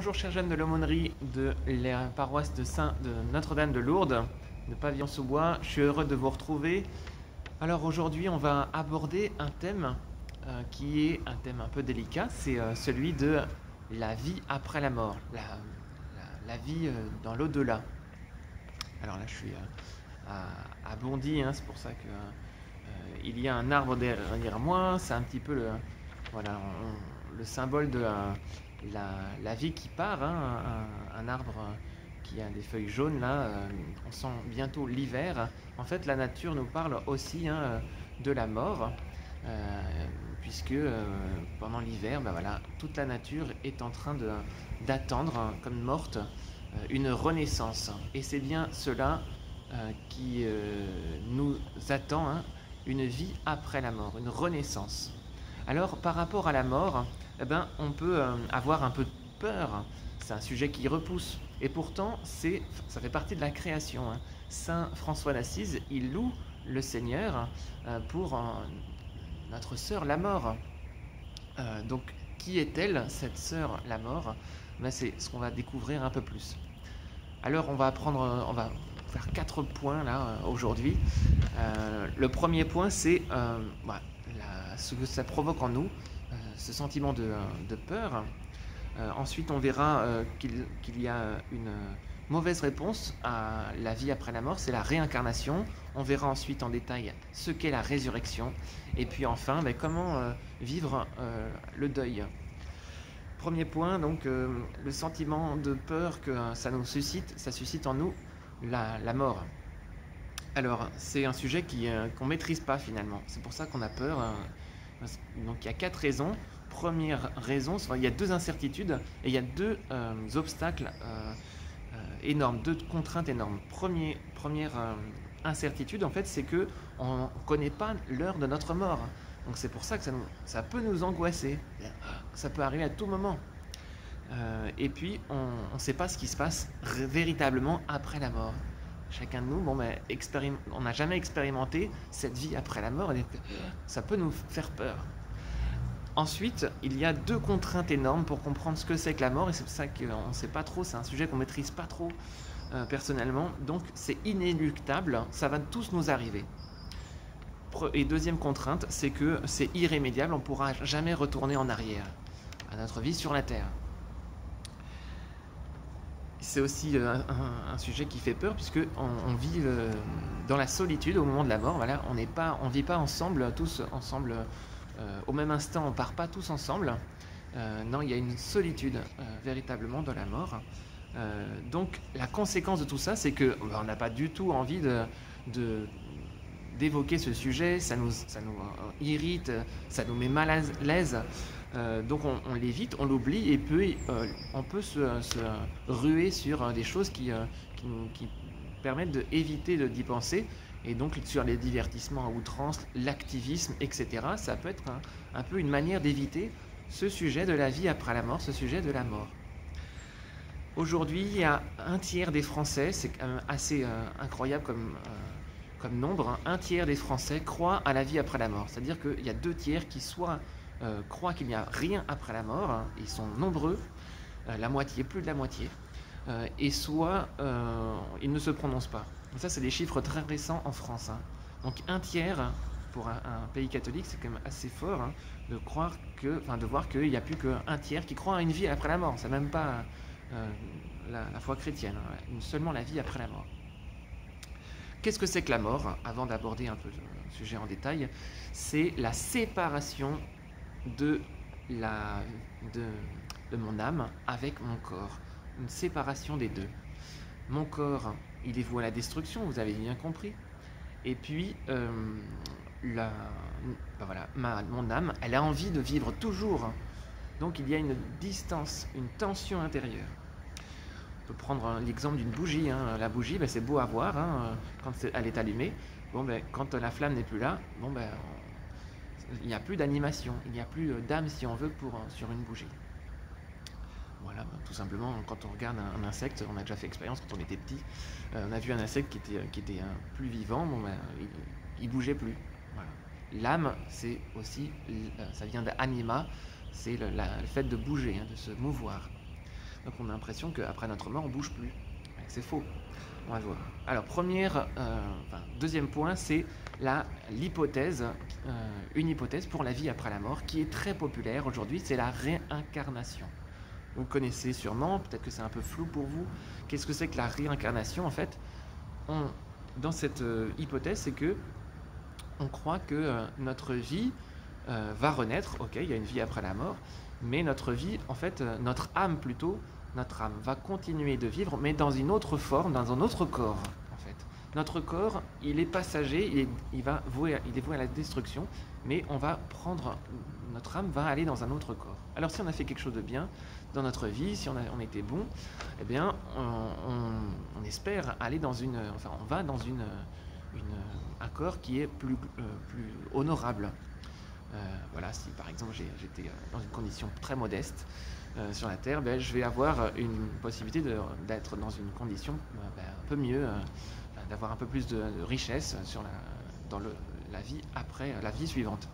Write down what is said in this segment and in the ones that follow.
Bonjour chers jeunes de l'aumônerie de la paroisse de Notre-Dame de Lourdes, de Pavillon-sous-Bois. Je suis heureux de vous retrouver. Alors aujourd'hui, on va aborder un thème qui est un thème un peu délicat, c'est celui de la vie après la mort, la vie dans l'au-delà. Alors là, je suis à Bondy, hein, c'est pour ça que il y a un arbre derrière moi, c'est un petit peu le symbole de la vie qui part, hein, un arbre qui a des feuilles jaunes là, on sent bientôt l'hiver. En fait, la nature nous parle aussi, hein, de la mort, puisque pendant l'hiver, ben voilà, toute la nature est en train d'attendre, comme morte, une renaissance. Et c'est bien cela qui nous attend, hein, une vie après la mort, une renaissance. Alors, par rapport à la mort, eh ben, on peut avoir un peu de peur. C'est un sujet qui repousse. Et pourtant, ça fait partie de la création, hein. Saint François d'Assise, il loue le Seigneur pour notre sœur la mort. Donc, qui est-elle, cette sœur la mort? Ben, c'est ce qu'on va découvrir un peu plus. Alors, on va faire 4 points là aujourd'hui. Le premier point, c'est ce que ça provoque en nous, ce sentiment de peur. Ensuite, on verra qu'il y a une mauvaise réponse à la vie après la mort, c'est la réincarnation. On verra ensuite en détail ce qu'est la résurrection. Et puis enfin, comment vivre le deuil. Premier point, donc le sentiment de peur que ça suscite, ça suscite en nous la mort. Alors, c'est un sujet qu'on ne maîtrise pas finalement. C'est pour ça qu'on a peur. Donc, il y a 4 raisons. Première raison, il y a 2 incertitudes et il y a 2 obstacles énormes, 2 contraintes énormes. Première incertitude, en fait, c'est qu'on ne connaît pas l'heure de notre mort. Donc, c'est pour ça que ça peut nous angoisser. Ça peut arriver à tout moment. Et puis, on ne sait pas ce qui se passe véritablement après la mort. Chacun de nous, on n'a jamais expérimenté cette vie après la mort, et ça peut nous faire peur. Ensuite, il y a 2 contraintes énormes pour comprendre ce que c'est que la mort, et c'est pour ça qu'on ne sait pas trop, c'est un sujet qu'on ne maîtrise pas trop personnellement, donc c'est inéluctable, ça va tous nous arriver. Et deuxième contrainte, c'est que c'est irrémédiable, on ne pourra jamais retourner en arrière à notre vie sur la Terre. C'est aussi un sujet qui fait peur puisque on vit dans la solitude au moment de la mort. Voilà, on ne vit pas ensemble, tous ensemble au même instant. On part pas tous ensemble. Non, il y a une solitude véritablement dans la mort. Donc la conséquence de tout ça, c'est que on n'a pas du tout envie d'évoquer ce sujet. Ça nous irrite, ça nous met mal à l'aise. Donc on l'évite, on l'oublie et puis on peut se ruer sur des choses qui permettent d'éviter d'y penser, et donc sur les divertissements à outrance, l'activisme, etc. Ça peut être un peu une manière d'éviter ce sujet de la vie après la mort, ce sujet de la mort. Aujourd'hui, il y a 1/3 des Français, c'est quand même assez incroyable comme nombre, hein. 1/3 des Français croient à la vie après la mort, c'est-à-dire qu'il y a 2/3 qui soit croient qu'il n'y a rien après la mort, hein, ils sont nombreux, la moitié, plus de la moitié, et soit ils ne se prononcent pas. Donc ça, c'est des chiffres très récents en France, hein. Donc 1/3 pour un pays catholique, c'est quand même assez fort, hein, de voir qu'il n'y a plus qu'1/3 qui croit à une vie après la mort. C'est même pas la foi chrétienne, hein, seulement la vie après la mort. Qu'est-ce que c'est que la mort? Avant d'aborder un peu le sujet en détail, c'est la séparation de mon âme avec mon corps, une séparation des deux. Mon corps, il est voué à la destruction, vous avez bien compris, et puis mon âme, elle a envie de vivre toujours, donc il y a une distance, une tension intérieure. On peut prendre l'exemple d'une bougie, hein. La bougie, c'est beau à voir, hein, quand elle est allumée. Quand la flamme n'est plus là, il n'y a plus d'animation, il n'y a plus d'âme, si on veut, sur une bougie. Voilà, tout simplement, quand on regarde un insecte, on a déjà fait expérience quand on était petit, on a vu un insecte qui était plus vivant, il bougeait plus. Voilà. L'âme, c'est aussi, ça vient d'anima, c'est le fait de bouger, hein, de se mouvoir. Donc on a l'impression qu'après notre mort, on ne bouge plus. C'est faux. On va voir. Alors, deuxième point, c'est l'hypothèse, une hypothèse pour la vie après la mort, qui est très populaire aujourd'hui, c'est la réincarnation. Vous connaissez sûrement, peut-être que c'est un peu flou pour vous. Qu'est-ce que c'est que la réincarnation? En fait, dans cette hypothèse, c'est que on croit que notre vie va renaître. Ok, il y a une vie après la mort, mais notre vie, en fait, notre âme va continuer de vivre, mais dans une autre forme, dans un autre corps, en fait. Notre corps, il est passager, il est voué à la destruction, mais notre âme va aller dans un autre corps. Alors si on a fait quelque chose de bien dans notre vie, si on était bon, eh bien, on espère aller on va dans un corps qui est plus honorable. Voilà, si par exemple j'étais dans une condition très modeste sur la terre, je vais avoir une possibilité d'être dans une condition un peu mieux, d'avoir un peu plus de richesse dans la vie après, la vie suivante.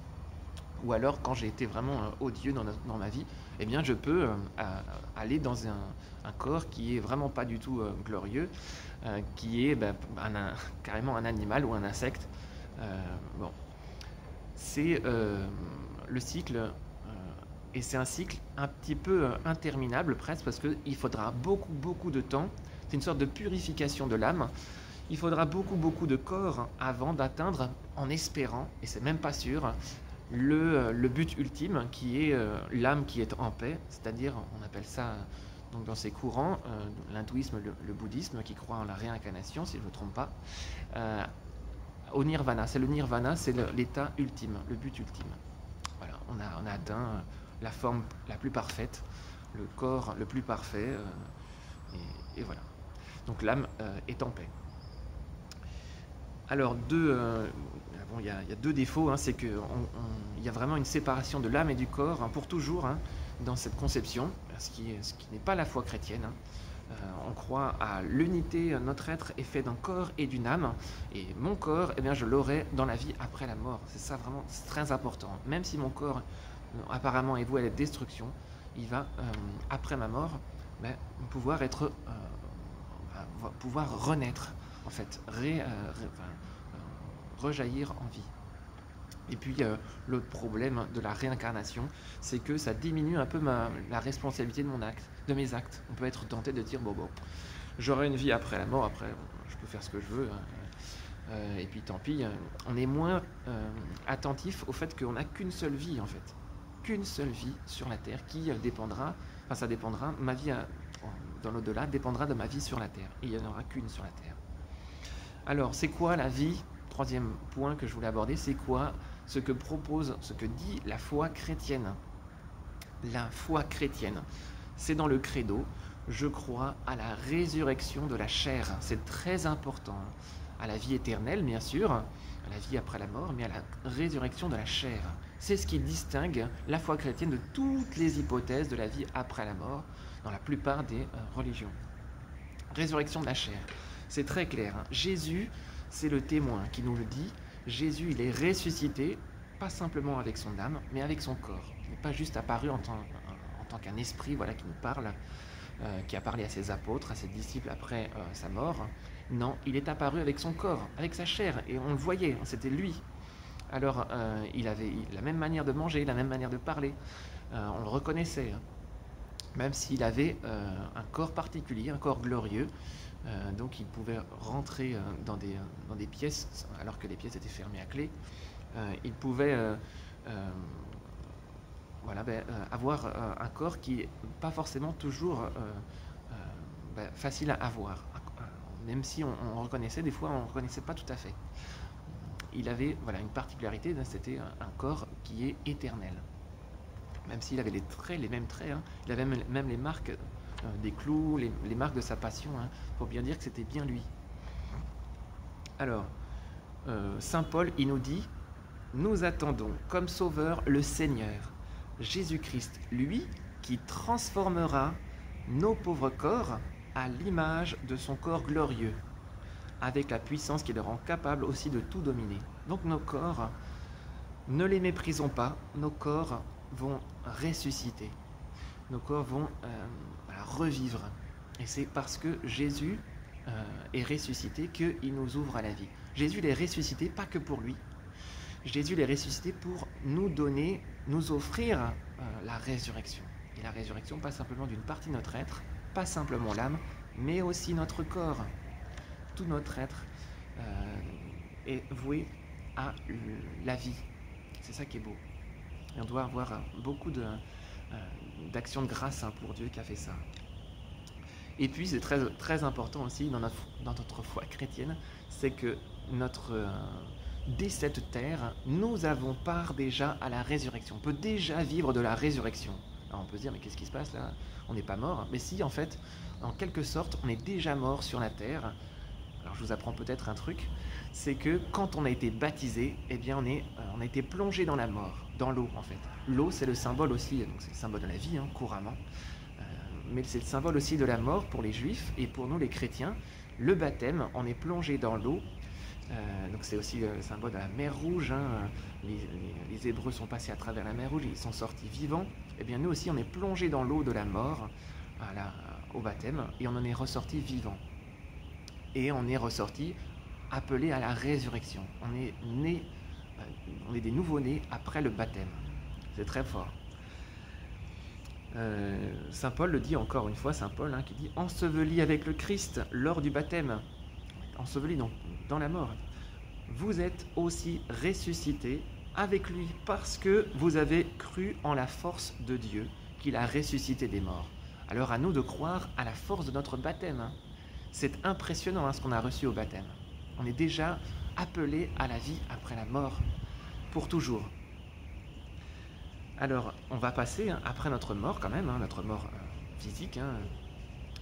Ou alors quand j'ai été vraiment odieux dans ma vie, eh bien je peux aller dans un corps qui est vraiment pas du tout glorieux, qui est carrément un animal ou un insecte. Bon. C'est le cycle, et c'est un cycle un petit peu interminable presque, parce qu'il faudra beaucoup de temps. C'est une sorte de purification de l'âme. Il faudra beaucoup de corps avant d'atteindre, en espérant, et c'est même pas sûr, le but ultime qui est l'âme qui est en paix, c'est-à-dire, on appelle ça donc dans ces courants, l'hindouisme, le bouddhisme, qui croit en la réincarnation, si je ne me trompe pas, au nirvana. C'est le nirvana, c'est l'état ultime, le but ultime. Voilà, on a atteint la forme la plus parfaite, le corps le plus parfait, et voilà. Donc l'âme est en paix. Alors, il y a deux défauts, c'est qu'il y a vraiment une séparation de l'âme et du corps, pour toujours, dans cette conception, ce qui n'est pas la foi chrétienne. On croit à l'unité, notre être est fait d'un corps et d'une âme, et mon corps, eh bien, je l'aurai dans la vie après la mort. C'est ça vraiment, c'est très important. Même si mon corps apparemment est voué à la destruction, il va, après ma mort, pouvoir renaître, en fait, rejaillir en vie. Et puis l'autre problème de la réincarnation, c'est que ça diminue un peu la responsabilité de mes actes. On peut être tenté de dire bon, j'aurai une vie après la mort, après je peux faire ce que je veux, et puis tant pis. On est moins attentif au fait qu'on n'a qu'une seule vie, en fait, qu'une seule vie sur la terre qui dépendra, ma vie dans l'au-delà dépendra de ma vie sur la terre, et il n'y en aura qu'une sur la terre. Alors c'est quoi la vie? Troisième point que je voulais aborder, c'est quoi ce que dit la foi chrétienne. La foi chrétienne, c'est dans le credo, je crois à la résurrection de la chair. C'est très important, à la vie éternelle bien sûr, à la vie après la mort, mais à la résurrection de la chair. C'est ce qui distingue la foi chrétienne de toutes les hypothèses de la vie après la mort dans la plupart des religions. Résurrection de la chair, c'est très clair. Jésus, c'est le témoin qui nous le dit. Jésus, il est ressuscité, pas simplement avec son âme, mais avec son corps. Il n'est pas juste apparu en tant qu'un esprit, voilà, qui nous parle, qui a parlé à ses apôtres, à ses disciples après sa mort. Non, il est apparu avec son corps, avec sa chair, et on le voyait, c'était lui. Alors, il avait la même manière de manger, la même manière de parler, on le reconnaissait, même s'il avait un corps particulier, un corps glorieux. Donc il pouvait rentrer dans des pièces, alors que les pièces étaient fermées à clé. Il pouvait avoir un corps qui n'est pas forcément toujours facile à avoir. Même si on reconnaissait, des fois on ne reconnaissait pas tout à fait. Il avait une particularité, c'était un corps qui est éternel. Même s'il avait les mêmes traits, il avait même les marques des clous, les marques de sa passion, pour bien dire que c'était bien lui. Alors, Saint Paul, il nous dit, nous attendons comme sauveur le Seigneur, Jésus-Christ, lui qui transformera nos pauvres corps à l'image de son corps glorieux, avec la puissance qui le rend capable aussi de tout dominer. Donc nos corps, ne les méprisons pas, nos corps vont ressusciter. Nos corps vont voilà, revivre. Et c'est parce que Jésus est ressuscité qu'il nous ouvre à la vie. Jésus il est ressuscité pas que pour lui. Jésus il est ressuscité pour nous donner, nous offrir la résurrection. Et la résurrection, pas simplement d'une partie de notre être, pas simplement l'âme, mais aussi notre corps. Tout notre être est voué à la vie. C'est ça qui est beau. Et on doit avoir beaucoup d'actions de grâce pour Dieu qui a fait ça. Et puis c'est très, très important aussi dans notre foi chrétienne, c'est que dès cette terre, nous avons part déjà à la résurrection. On peut déjà vivre de la résurrection. Alors on peut se dire, mais qu'est-ce qui se passe là? On n'est pas mort. Mais si, en fait, en quelque sorte, on est déjà mort sur la terre. Alors je vous apprends peut-être un truc, c'est que quand on a été baptisé, eh bien on a été plongé dans la mort, dans l'eau en fait. L'eau c'est le symbole aussi, donc c'est le symbole de la vie couramment, mais c'est le symbole aussi de la mort pour les juifs et pour nous les chrétiens. Le baptême, on est plongé dans l'eau, donc c'est aussi le symbole de la mer Rouge. Les Hébreux sont passés à travers la mer Rouge, ils sont sortis vivants. Eh bien nous aussi on est plongé dans l'eau de la mort au baptême et on en est ressorti vivant. Et on est ressorti appelé à la résurrection. On est des nouveaux-nés après le baptême. C'est très fort. Saint Paul le dit encore une fois, Saint Paul qui dit « Enseveli avec le Christ lors du baptême », enseveli donc dans la mort. Vous êtes aussi ressuscités avec lui parce que vous avez cru en la force de Dieu qu'il a ressuscité des morts. Alors à nous de croire à la force de notre baptême. C'est impressionnant ce qu'on a reçu au baptême. On est déjà appelé à la vie après la mort, pour toujours. Alors, on va passer, après notre mort quand même, notre mort physique,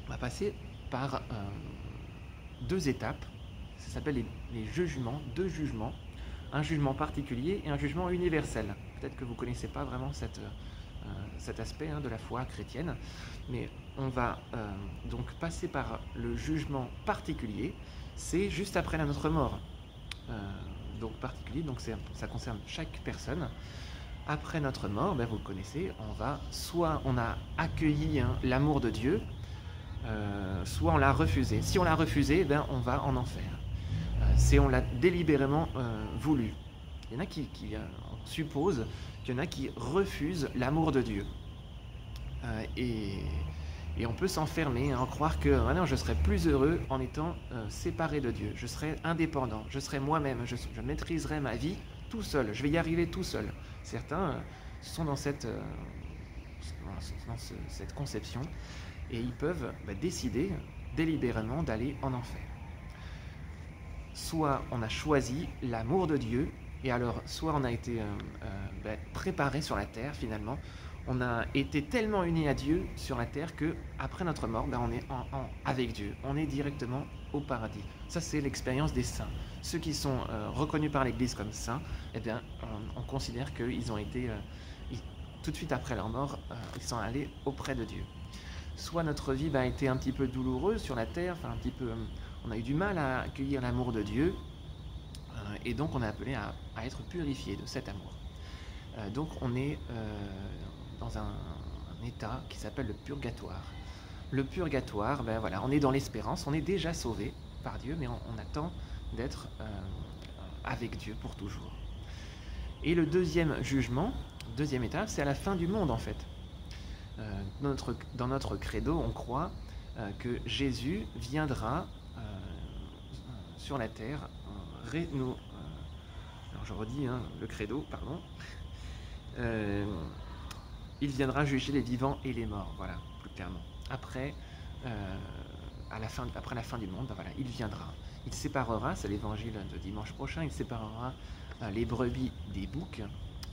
on va passer par deux étapes. Ça s'appelle les jugements, deux jugements. Un jugement particulier et un jugement universel. Peut-être que vous ne connaissez pas vraiment cet aspect de la foi chrétienne, mais on va donc passer par le jugement particulier, c'est juste après notre mort. Donc particulier, donc ça concerne chaque personne. Après notre mort, vous le connaissez, soit on a accueilli l'amour de Dieu, soit on l'a refusé. Si on l'a refusé, on va en enfer. Si on l'a délibérément voulu. Il y en a qui on suppose qu'il y en a qui refusent l'amour de Dieu. Et on peut s'enfermer, croire que maintenant je serai plus heureux en étant séparé de Dieu. Je serai indépendant, je serai moi-même, je maîtriserai ma vie tout seul, je vais y arriver tout seul. Certains sont dans cette conception et ils peuvent décider délibérément d'aller en enfer. Soit on a choisi l'amour de Dieu, et alors soit on a été préparé sur la terre finalement, on a été tellement unis à Dieu sur la terre que après notre mort, on est avec Dieu, on est directement au paradis. Ça c'est l'expérience des saints. Ceux qui sont reconnus par l'Église comme saints, on considère qu'ils ont été, tout de suite après leur mort, ils sont allés auprès de Dieu. Soit notre vie a été un petit peu douloureuse sur la terre, on a eu du mal à accueillir l'amour de Dieu, et donc on est appelé à être purifié de cet amour. Donc on est dans un état qui s'appelle le purgatoire. Le purgatoire, on est dans l'espérance, on est déjà sauvé par Dieu, mais on attend d'être avec Dieu pour toujours. Et le deuxième jugement, deuxième étape, c'est à la fin du monde en fait. Dans notre credo, on croit que Jésus viendra sur la terre, alors je redis le credo, pardon. Il viendra juger les vivants et les morts, voilà, plus clairement. Après la fin du monde, il viendra. Il séparera, c'est l'évangile de dimanche prochain, il séparera les brebis des boucs,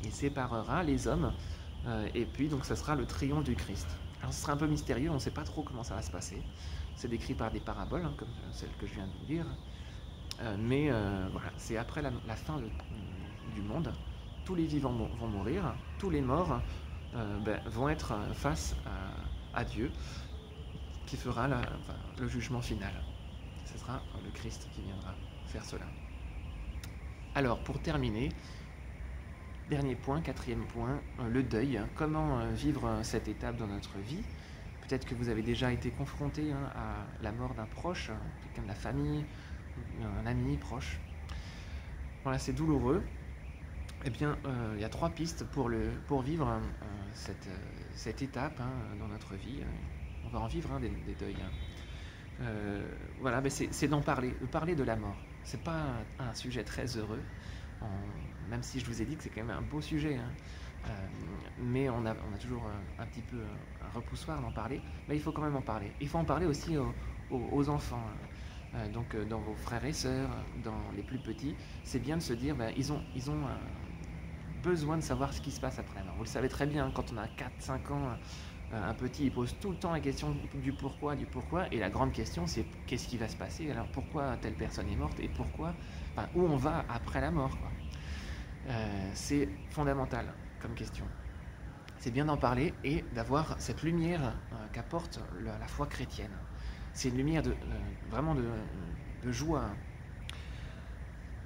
il séparera les hommes, et puis donc ça sera le triomphe du Christ. Alors ce sera un peu mystérieux, on ne sait pas trop comment ça va se passer. C'est décrit par des paraboles, comme celle que je viens de vous dire. Mais c'est après la fin du monde. Tous les vivants vont mourir, tous les morts vont être face à Dieu, qui fera le jugement final. Ce sera le Christ qui viendra faire cela. Alors, pour terminer, dernier point, quatrième point, le deuil. Comment vivre cette étape dans notre vie? Peut-être que vous avez déjà été confronté à la mort d'un proche, quelqu'un de la famille, un ami proche. Voilà, c'est douloureux. Eh bien, il y a 3 pistes pour vivre cette étape dans notre vie. On va en vivre des deuils. Voilà, mais c'est d'en parler, de parler de la mort. C'est pas un sujet très heureux, même si je vous ai dit que c'est quand même un beau sujet. Mais on a toujours un petit peu un repoussoir d'en parler. Mais il faut quand même en parler. Il faut en parler aussi aux enfants. Donc dans vos frères et sœurs, dans les plus petits, c'est bien de se dire, ils ont besoin de savoir ce qui se passe après la mort. Vous le savez très bien, quand on a 4-5 ans, un petit, il pose tout le temps la question du pourquoi, et la grande question, c'est qu'est-ce qui va se passer, alors pourquoi telle personne est morte, et pourquoi, où on va après la mort, quoi. C'est fondamental comme question. C'est bien d'en parler et d'avoir cette lumière qu'apporte la foi chrétienne. C'est une lumière vraiment de joie.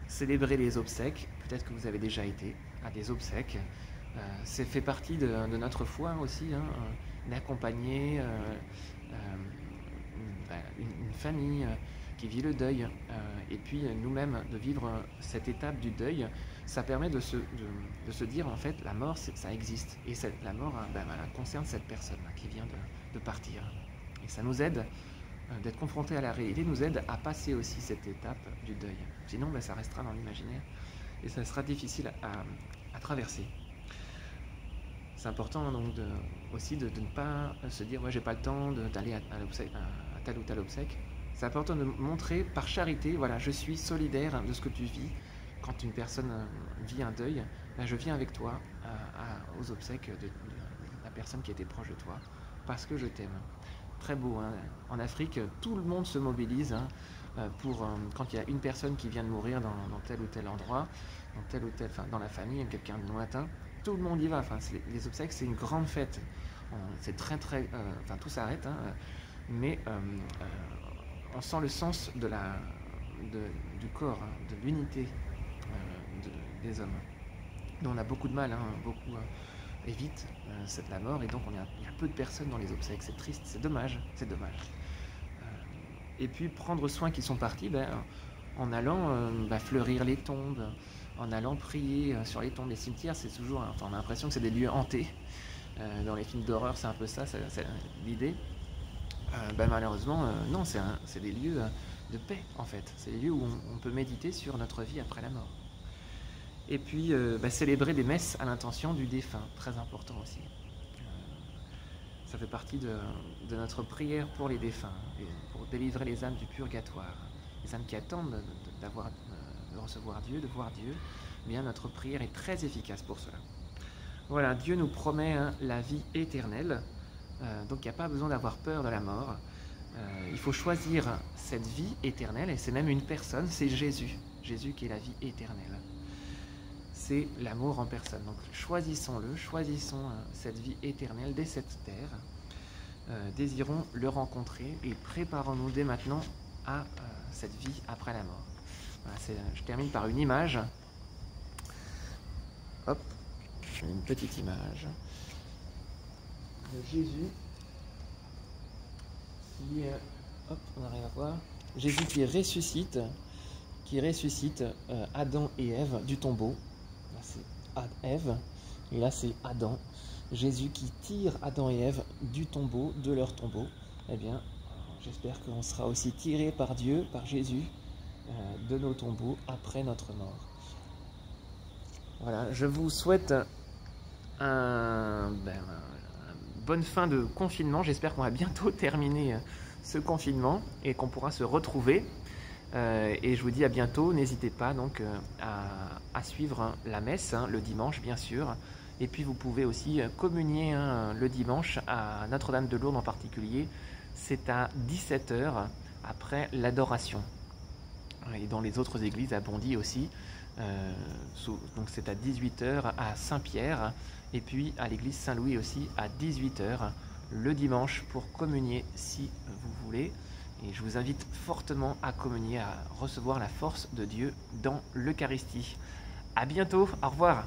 Célébrer les obsèques, peut-être que vous avez déjà été à des obsèques, c'est fait partie de notre foi aussi, d'accompagner une famille qui vit le deuil, et puis nous-mêmes de vivre cette étape du deuil. Ça permet de se dire, en fait, la mort, ça existe, et la mort concerne cette personne qui vient de partir, et ça nous aide. D'être confronté à la réalité nous aide à passer aussi cette étape du deuil. Sinon, ça restera dans l'imaginaire et ça sera difficile à traverser. C'est important donc aussi de ne pas se dire j'ai pas le temps d'aller à telle ou telle obsèque. C'est important de montrer par charité, voilà, je suis solidaire de ce que tu vis. Quand une personne vit un deuil, je viens avec toi aux obsèques de la personne qui était proche de toi parce que je t'aime. Très beau, En Afrique, tout le monde se mobilise pour quand il y a une personne qui vient de mourir dans tel ou tel endroit, dans la famille, quelqu'un de lointain, tout le monde y va. Les obsèques, c'est une grande fête. C'est très tout s'arrête, mais on sent le sens du corps, de l'unité des hommes. Donc on a beaucoup de mal, beaucoup évite la mort, et donc il y a peu de personnes dans les obsèques. C'est triste, c'est dommage. Et puis prendre soin qu'ils sont partis, en allant fleurir les tombes, en allant prier sur les tombes. Les cimetières, c'est toujours, on a l'impression que c'est des lieux hantés. Dans les films d'horreur, c'est un peu ça, c'est l'idée. Malheureusement, non, c'est des lieux de paix, en fait. C'est des lieux où on peut méditer sur notre vie après la mort. Et puis célébrer des messes à l'intention du défunt, très important aussi. Ça fait partie de notre prière pour les défunts, et pour délivrer les âmes du purgatoire, les âmes qui attendent de recevoir Dieu, de voir Dieu. Eh bien, notre prière est très efficace pour cela. Voilà, Dieu nous promet la vie éternelle, donc il n'y a pas besoin d'avoir peur de la mort. Il faut choisir cette vie éternelle, et c'est même une personne, c'est Jésus qui est la vie éternelle. C'est l'amour en personne. Donc choisissons-le, choisissons cette vie éternelle dès cette terre. Désirons le rencontrer et préparons-nous dès maintenant à cette vie après la mort. Voilà, je termine par une image. Hop, une petite image de Jésus qui, hop, on arrive à voir, Jésus qui ressuscite Adam et Ève du tombeau. Là c'est Ève, et là c'est Adam. Jésus qui tire Adam et Ève du tombeau, de leur tombeau. Eh bien, j'espère qu'on sera aussi tiré par Dieu, par Jésus, de nos tombeaux après notre mort. Voilà, je vous souhaite une bonne fin de confinement. J'espère qu'on va bientôt terminer ce confinement et qu'on pourra se retrouver. Et je vous dis à bientôt. N'hésitez pas donc à suivre la messe le dimanche, bien sûr. Et puis vous pouvez aussi communier le dimanche à Notre-Dame de Lourdes en particulier. C'est à 17h après l'adoration. Et dans les autres églises à Bondy aussi. Donc c'est à 18h à Saint-Pierre. Et puis à l'église Saint-Louis aussi à 18h le dimanche pour communier si vous voulez. Et je vous invite fortement à communier, à recevoir la force de Dieu dans l'Eucharistie. À bientôt, au revoir.